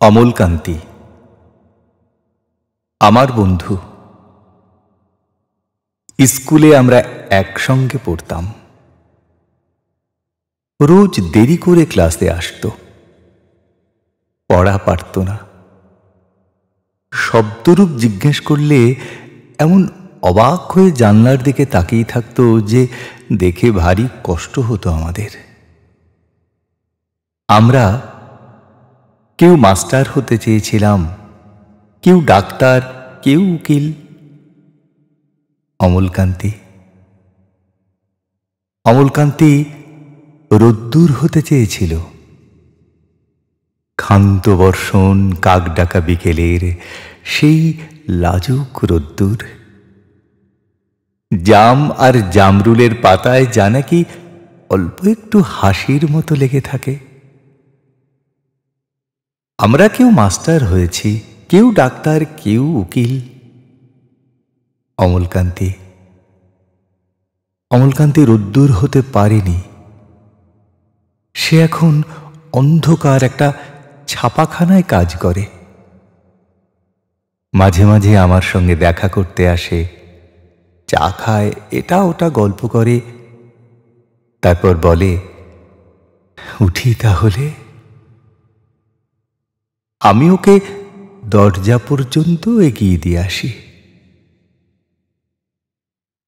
অমলকান্তি আমার বন্ধু। স্কুলে আমরা একসঙ্গে পড়তাম। রোজ দেরি করে ক্লাসে আসতো, পড়া পারত না। শব্দরূপ জিজ্ঞেস করলে এমন অবাক হয়ে জানলার দিকে তাকিয়ে থাকতো যে দেখে ভারী কষ্ট হতো আমাদের। আমরা কেউ মাস্টার হতে চেয়েছিলাম, কেউ ডাক্তার, কেউ উকিল। অমলকান্তি রোদ্দুর হতে চেয়েছিল। ক্ষান্ত বর্ষণ, কাকডাকা বিকেলের সেই লাজুক রোদ্দুর। জাম আর জামরুলের পাতায় যা নাকি অল্প একটু হাসির মতো লেগে থাকে। আমরা কেউ মাস্টার হয়েছি, কেউ ডাক্তার, কেউ উকিল। অমলকান্তি রোদ্দুর হতে পারেনি। সে এখন অন্ধকার একটা ছাপাখানায় কাজ করে। মাঝে মাঝে আমার সঙ্গে দেখা করতে আসে, চা খায়, এটা ওটা গল্প করে, তারপর বলে, উঠি তাহলে। আমি ওকে দরজা পর্যন্ত এগিয়ে দিয়ে আসি।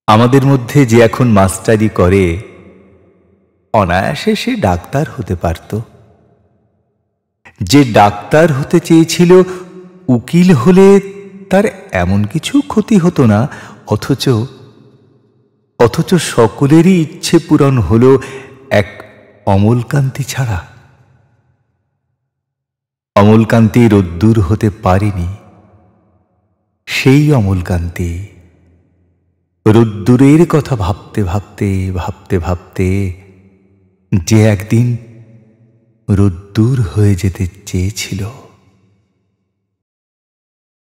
আমাদের মধ্যে যে এখন মাস্টারি করে, অনায়াসে সে ডাক্তার হতে পারত। যে ডাক্তার হতে চেয়েছিল, উকিল হলে তার এমন কিছু ক্ষতি হতো না। অথচ সকলেরই ইচ্ছে পূরণ হলো এক অমলকান্তি ছাড়া। অমলকান্তি রোদ্দুর হতে পারেনি। সেই অমলকান্তি রোদ্দুরের কথা ভাবতে ভাবতে ভাবতে ভাবতে যে একদিন রোদ্দুর হয়ে যেতে চেয়েছিল।